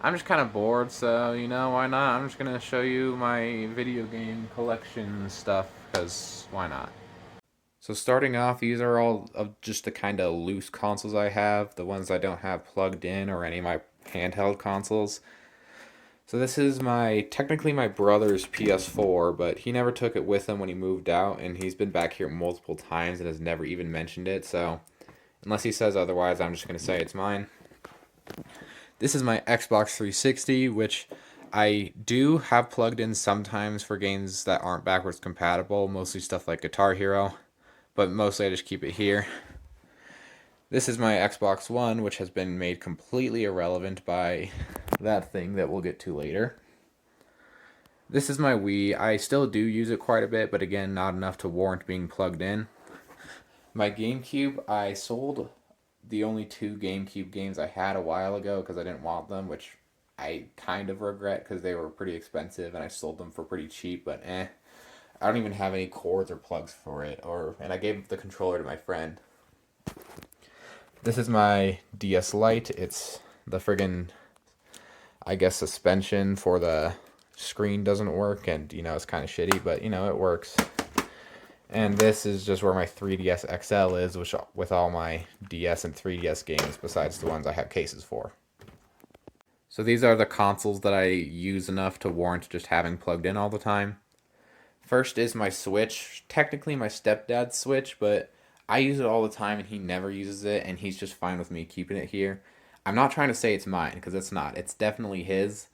I'm just kind of bored, so you know, why not? I'm just gonna show you my video game collection stuff, because why not? So starting off, these are all of just the kind of loose consoles I have, the ones I don't have plugged in or any of my handheld consoles. So this is technically my brother's PS4, but he never took it with him when he moved out, and he's been back here multiple times and has never even mentioned it, so unless he says otherwise, I'm just gonna say it's mine. This is my Xbox 360, which I do have plugged in sometimes for games that aren't backwards compatible, mostly stuff like Guitar Hero, but mostly I just keep it here. This is my Xbox One, which has been made completely irrelevant by that thing that we'll get to later. This is my Wii. I still do use it quite a bit, but again, not enough to warrant being plugged in. My GameCube, I sold the only two GameCube games I had a while ago because I didn't want them, which I kind of regret because they were pretty expensive and I sold them for pretty cheap, but I don't even have any cords or plugs for it, and I gave the controller to my friend. This is my DS Lite. It's the friggin', I guess, suspension for the screen doesn't work, and it's kind of shitty, but it works. And this is just where my 3DS XL is, which with all my DS and 3DS games besides the ones I have cases for. So these are the consoles that I use enough to warrant just having plugged in all the time. First is my Switch, technically my stepdad's Switch, but I use it all the time and he never uses it and he's just fine with me keeping it here. I'm not trying to say it's mine because it's not. It's definitely his,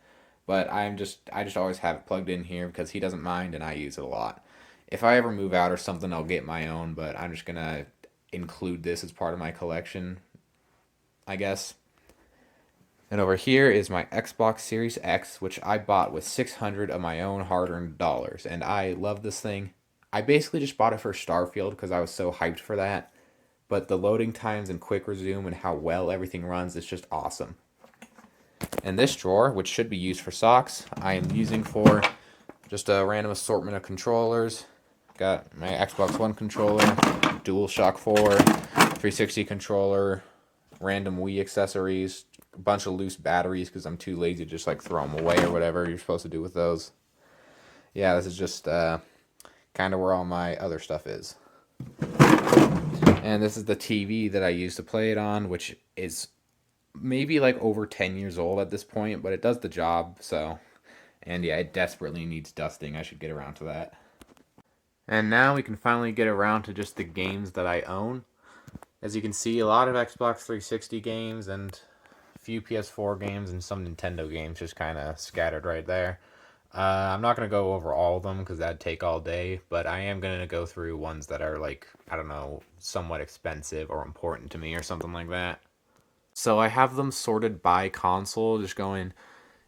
but I just always have it plugged in here because he doesn't mind and I use it a lot. If I ever move out or something, I'll get my own, but I'm just gonna include this as part of my collection, I guess. And over here is my Xbox Series X, which I bought with 600 of my own hard-earned dollars, and I love this thing. I basically just bought it for Starfield because I was so hyped for that, but the loading times and quick resume and how well everything runs is just awesome. And this drawer, which should be used for socks, I am using for just a random assortment of controllers. Got my Xbox One controller, DualShock 4, 360 controller, random Wii accessories, a bunch of loose batteries because I'm too lazy to just like throw them away or whatever you're supposed to do with those. Yeah, this is just kind of where all my other stuff is. And this is the TV that I use to play it on, which is maybe like over 10 years old at this point, but it does the job, so. And yeah, it desperately needs dusting. I should get around to that. And now we can finally get around to just the games that I own. As you can see, a lot of Xbox 360 games and a few PS4 games and some Nintendo games just kind of scattered right there. I'm not going to go over all of them because that'd take all day, but I am going to go through ones that are like, I don't know, somewhat expensive or important to me or something like that. So I have them sorted by console, just going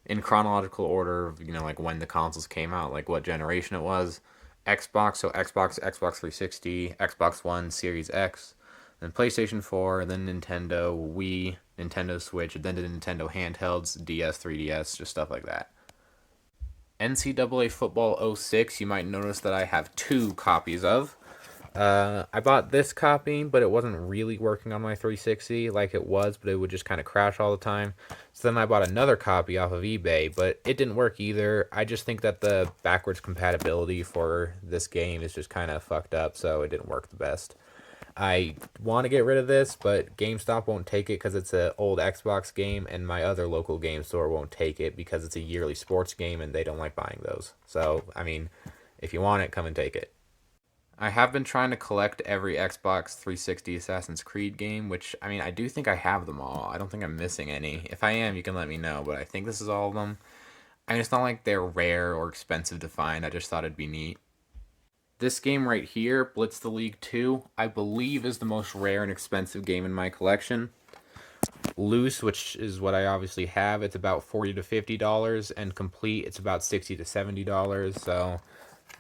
in chronological order, like when the consoles came out, like what generation it was. Xbox, so Xbox 360, Xbox One, Series X, then PlayStation 4, then Nintendo, Wii, Nintendo Switch, then the Nintendo handhelds, DS, 3DS, just stuff like that. NCAA Football '06, you might notice that I have two copies of. I bought this copy, but it wasn't really working on my 360 like it was, but it would just kind of crash all the time. So then I bought another copy off of eBay, but it didn't work either. I just think that the backwards compatibility for this game is just kind of fucked up, so it didn't work the best. I want to get rid of this, but GameStop won't take it because it's an old Xbox game, and my other local game store won't take it because it's a yearly sports game and they don't like buying those. So, I mean, if you want it, come and take it. I have been trying to collect every Xbox 360 Assassin's Creed game, which, I mean, I do think I have them all. I don't think I'm missing any. If I am, you can let me know, but I think this is all of them. I mean, it's not like they're rare or expensive to find. I just thought it'd be neat. This game right here, Blitz the League 2, I believe is the most rare and expensive game in my collection. Loose, which is what I obviously have, it's about $40 to $50, and complete, it's about $60 to $70. So,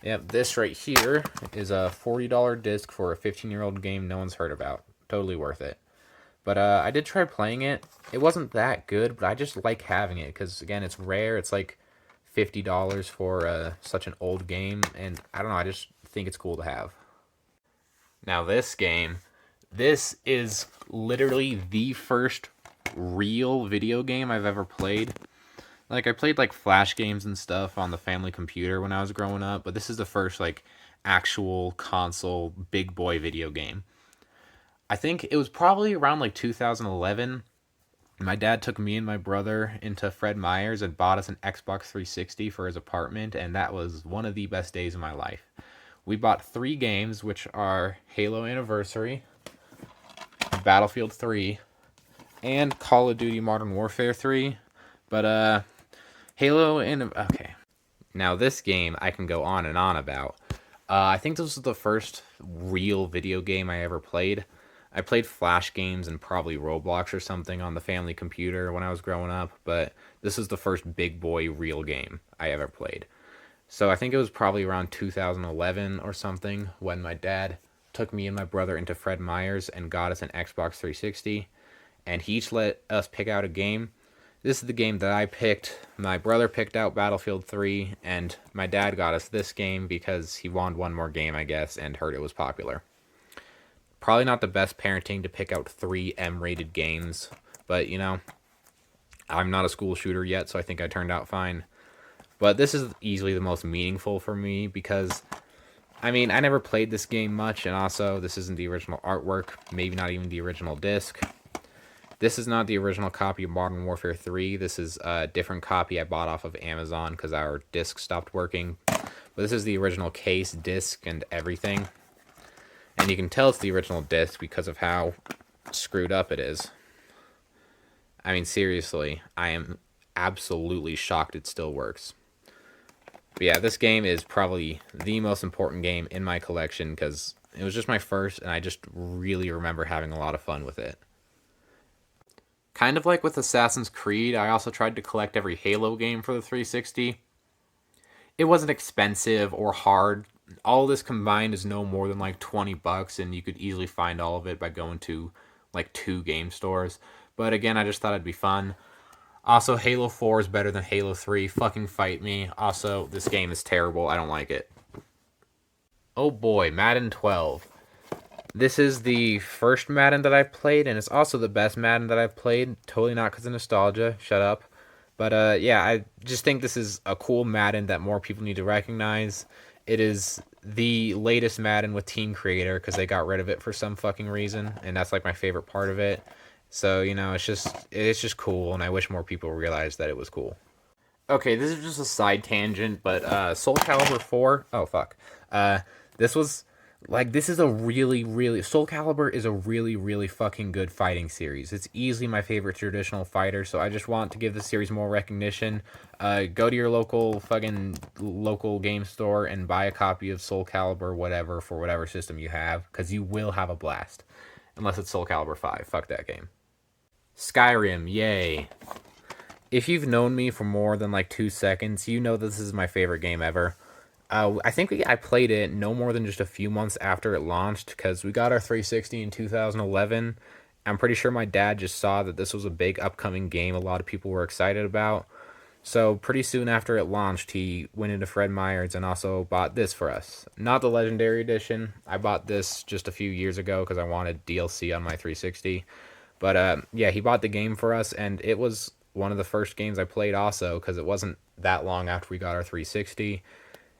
yep, this right here is a $40 disc for a 15-year-old game no one's heard about. Totally worth it. But I did try playing it. It wasn't that good, but I just like having it because, again, it's rare. It's like $50 for such an old game, and I don't know, I just think it's cool to have. Now this game, this is literally the first real video game I've ever played. Like, I played, like, Flash games and stuff on the family computer when I was growing up, but this is the first, like, actual console big boy video game. I think it was probably around, like, 2011. My dad took me and my brother into Fred Meyer's and bought us an Xbox 360 for his apartment, and that was one of the best days of my life. We bought 3 games, which are Halo Anniversary, Battlefield 3, and Call of Duty Modern Warfare 3. But Halo and okay. Now this game I can go on and on about. I think this was the first real video game I ever played. I played Flash games and probably Roblox or something on the family computer when I was growing up, but this was the first big boy real game I ever played. So I think it was probably around 2011 or something when my dad took me and my brother into Fred Meyer's and got us an Xbox 360, and he each let us pick out a game. This is the game that I picked. My brother picked out Battlefield 3, and my dad got us this game because he wanted one more game, I guess, and heard it was popular. Probably not the best parenting to pick out 3 M-rated games, but, you know, I'm not a school shooter yet, so I think I turned out fine. But this is easily the most meaningful for me because, I mean, I never played this game much, and also this isn't the original artwork, maybe not even the original disc. This is not the original copy of Modern Warfare 3. This is a different copy I bought off of Amazon because our disc stopped working. But this is the original case, disc, and everything. And you can tell it's the original disc because of how screwed up it is. I mean, seriously, I am absolutely shocked it still works. But yeah, this game is probably the most important game in my collection because it was just my first, and I just really remember having a lot of fun with it. Kind of like with Assassin's Creed, I also tried to collect every Halo game for the 360. It wasn't expensive or hard. All this combined is no more than like $20, and you could easily find all of it by going to like 2 game stores. But again, I just thought it'd be fun. Also, Halo 4 is better than Halo 3. Fucking fight me. Also, this game is terrible. I don't like it. Oh boy, Madden 12. This is the first Madden that I've played, and it's also the best Madden that I've played. Totally not because of nostalgia. Shut up. But yeah, I just think this is a cool Madden that more people need to recognize. It is the latest Madden with Team Creator because they got rid of it for some fucking reason, and that's like my favorite part of it. So, you know, it's just cool, and I wish more people realized that it was cool. Okay, this is just a side tangent, but Soul Calibur 4. Oh fuck. This was this is a really Soul Calibur is a really fucking good fighting series. It's easily my favorite traditional fighter, so I just want to give the series more recognition. Go to your local game store and buy a copy of Soul Calibur whatever for whatever system you have, cuz you will have a blast. Unless it's Soul Calibur 5. Fuck that game. Skyrim, yay. If you've known me for more than like 2 seconds, you know this is my favorite game ever. I think I played it no more than just a few months after it launched because we got our 360 in 2011. I'm pretty sure my dad just saw that this was a big upcoming game a lot of people were excited about. So pretty soon after it launched, he went into Fred Meyer's and also bought this for us. Not the Legendary Edition. I bought this just a few years ago because I wanted DLC on my 360. But yeah, he bought the game for us, and it was one of the first games I played also because it wasn't that long after we got our 360.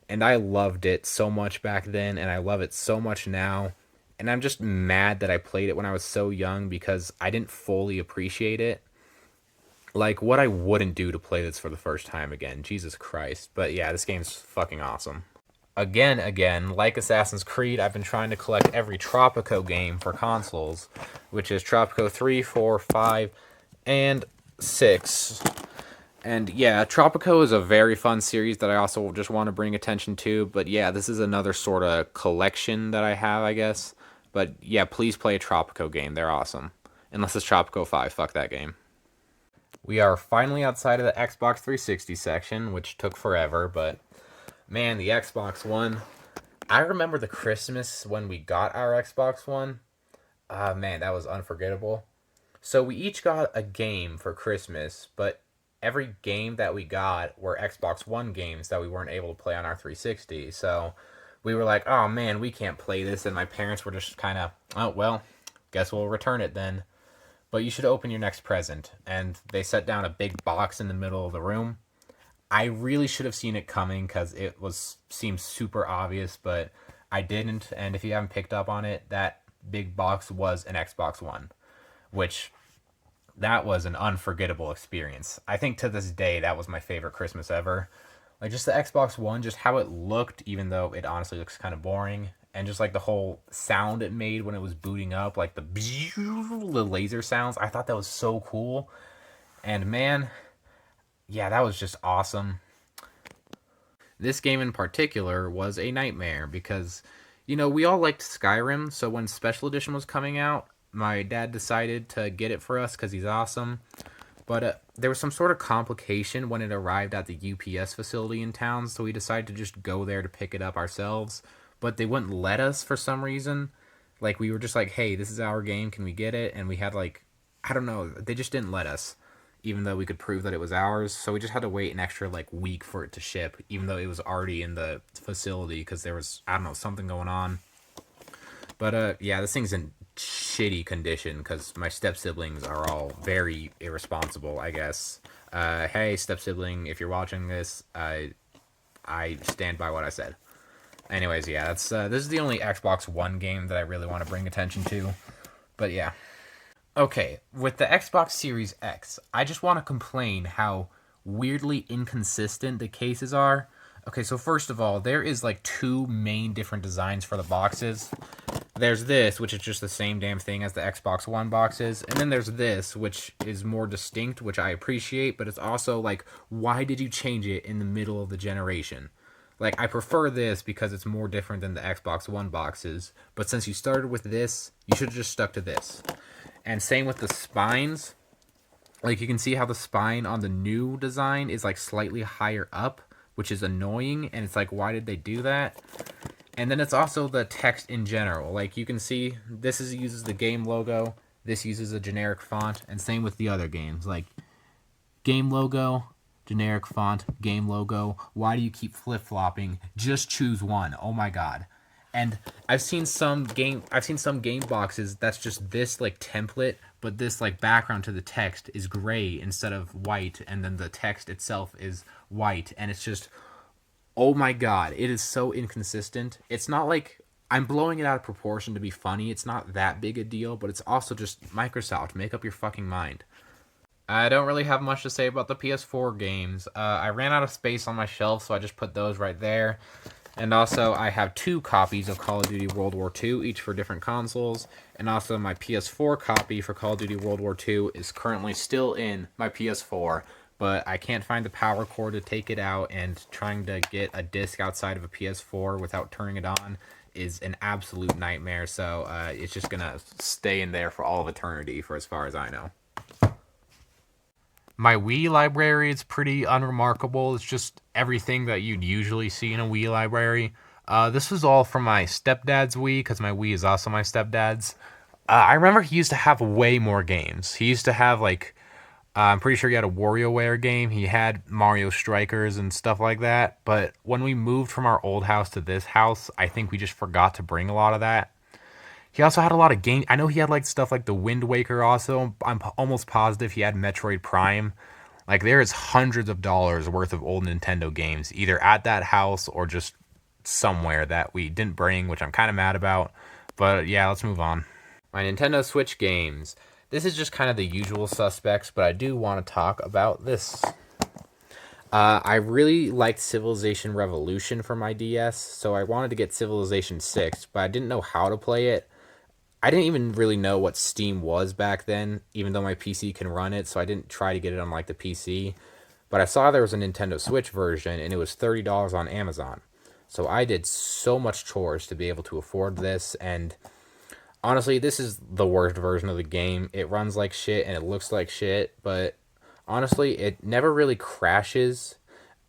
And I loved it so much back then, and I love it so much now. And I'm just mad that I played it when I was so young because I didn't fully appreciate it. Like, what I wouldn't do to play this for the first time again. Jesus Christ. But yeah, this game's fucking awesome. Again, like Assassin's Creed, I've been trying to collect every Tropico game for consoles, which is Tropico 3, 4, 5, and 6. And yeah, Tropico is a very fun series that I also just want to bring attention to. But yeah, this is another sort of collection that I have, I guess. But yeah, please play a Tropico game. They're awesome. Unless it's Tropico 5. Fuck that game. We are finally outside of the Xbox 360 section, which took forever, but man, the Xbox One. I remember the Christmas when we got our Xbox One. Ah, man, that was unforgettable. So we each got a game for Christmas, but every game that we got were Xbox One games that we weren't able to play on our 360. So we were like, oh man, we can't play this. And my parents were just kind of, oh, well, guess we'll return it then. but you should open your next present. And they set down a big box in the middle of the room. I really should have seen it coming because seemed super obvious, but I didn't. And if you haven't picked up on it, that big box was an Xbox One, which that was an unforgettable experience. I think to this day that was my favorite Christmas ever. Like just the Xbox One, just how it looked, even though it honestly looks kind of boring, and just like the whole sound it made when it was booting up, like the laser sounds. I thought that was so cool. And man, yeah, that was just awesome. This game in particular was a nightmare because, we all liked Skyrim, so when Special Edition was coming out, my dad decided to get it for us because he's awesome. But there was some sort of complication when it arrived at the UPS facility in town, so we decided to just go there to pick it up ourselves. But they wouldn't let us for some reason. Like, we were just like, hey, this is our game, can we get it? And we had, like, I don't know, they just didn't let us, even though we could prove that it was ours. So we just had to wait an extra, like, week for it to ship, even though it was already in the facility, because there was, I don't know, something going on. But, yeah, this thing's in shitty condition because my step siblings are all very irresponsible, I guess. Hey, step sibling, if you're watching this, I stand by what I said. Anyways, yeah, this is the only Xbox One game that I really want to bring attention to. But yeah. Okay, with the Xbox Series X, I just want to complain how weirdly inconsistent the cases are. Okay, so first of all, there is like two main different designs for the boxes. There's this, which is just the same damn thing as the Xbox One boxes. And then there's this, which is more distinct, which I appreciate, but it's also like, why did you change it in the middle of the generation? Like, I prefer this because it's more different than the Xbox One boxes, but since you started with this, you should have just stuck to this. And same with the spines. Like, you can see how the spine on the new design is like slightly higher up, which is annoying, and it's like, why did they do that? And then it's also the text in general. Like, you can see this uses the game logo, this uses a generic font, and same with the other games. Like, game logo, generic font, game logo. Why do you keep flip-flopping? Just choose one. Oh my god. And I've seen some game boxes that's just this like template, but this like background to the text is gray instead of white, and then the text itself is white, and it's just, oh my god, it is so inconsistent. It's not like I'm blowing it out of proportion to be funny. It's not that big a deal, but it's also just Microsoft. Make up your fucking mind. I don't really have much to say about the PS4 games. I ran out of space on my shelf, so I just put those right there. And also, I have 2 copies of Call of Duty World War II, each for different consoles. And also, my PS4 copy for Call of Duty World War II is currently still in my PS4. But I can't find the power cord to take it out, and trying to get a disc outside of a PS4 without turning it on is an absolute nightmare. So it's just going to stay in there for all of eternity, for as far as I know. My Wii library is pretty unremarkable. It's just everything that you'd usually see in a Wii library. This was all from my stepdad's Wii, because my Wii is also my stepdad's. I remember he used to have way more games. He used to have, like, I'm pretty sure he had a WarioWare game. He had Mario Strikers and stuff like that. But when we moved from our old house to this house, I think we just forgot to bring a lot of that. He also had a lot of games. I know he had like stuff like the Wind Waker also. I'm almost positive he had Metroid Prime. Like, there is hundreds of dollars worth of old Nintendo games, either at that house or just somewhere that we didn't bring, which I'm kind of mad about. But yeah, let's move on. My Nintendo Switch games. This is just kind of the usual suspects, but I do want to talk about this. I really liked Civilization Revolution for my DS, so I wanted to get Civilization 6, but I didn't know how to play it. I didn't even really know what Steam was back then, even though my PC can run it, so I didn't try to get it on like the PC. But I saw there was a Nintendo Switch version, and it was $30 on Amazon. So I did so much chores to be able to afford this, and honestly, this is the worst version of the game. It runs like shit, and it looks like shit, but honestly, it never really crashes.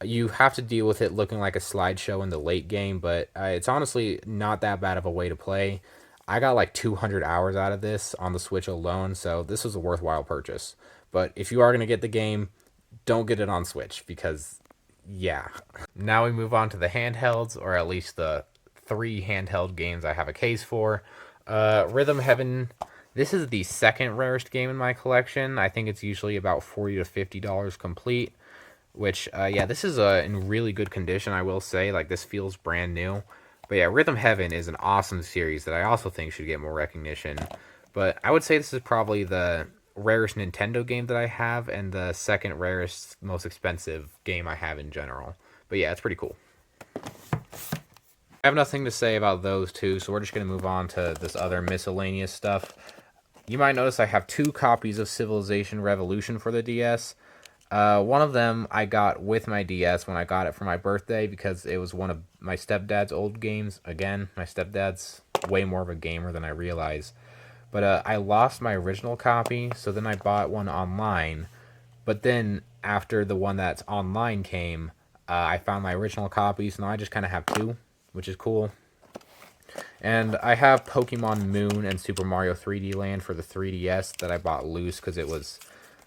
You have to deal with it looking like a slideshow in the late game, but it's honestly not that bad of a way to play. I got like 200 hours out of this on the Switch alone, so this was a worthwhile purchase. But if you are going to get the game, don't get it on Switch, because, yeah. Now we move on to the handhelds, or at least the 3 handheld games I have a case for. Rhythm Heaven This is the second rarest game in my collection. I think it's usually about $40 to $50 complete. Which, yeah, this is in really good condition, I will say. Like, this feels brand new. But yeah, Rhythm Heaven is an awesome series that I also think should get more recognition. But I would say this is probably the rarest Nintendo game that I have, and the second rarest, most expensive game I have in general. But yeah, it's pretty cool. I have nothing to say about those two, so we're just going to move on to this other miscellaneous stuff. You might notice I have 2 copies of Civilization Revolution for the DS. One of them I got with my DS when I got it for my birthday because it was one of my stepdad's old games. Again, my stepdad's way more of a gamer than I realize. But I lost my original copy, so then I bought one online. But then after the one that's online came, I found my original copy, so now I just kind of have 2, which is cool. And I have Pokemon Moon and Super Mario 3D Land for the 3DS that I bought loose because it was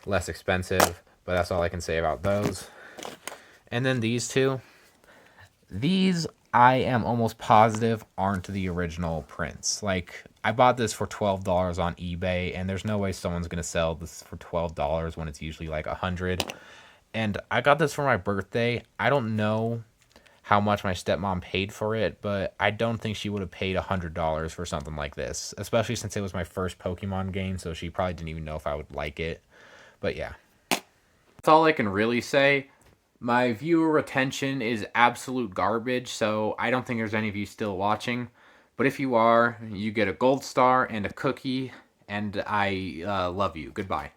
less expensive. But that's all I can say about those. And then these two. These, I am almost positive, aren't the original prints. Like, I bought this for $12 on eBay, and there's no way someone's going to sell this for $12 when it's usually like $100. And I got this for my birthday. I don't know how much my stepmom paid for it, but I don't think she would have paid $100 for something like this, especially since it was my first Pokemon game, so she probably didn't even know if I would like it. But yeah. That's all I can really say. My viewer retention is absolute garbage, so I don't think there's any of you still watching. But if you are, you get a gold star and a cookie, and I love you. Goodbye.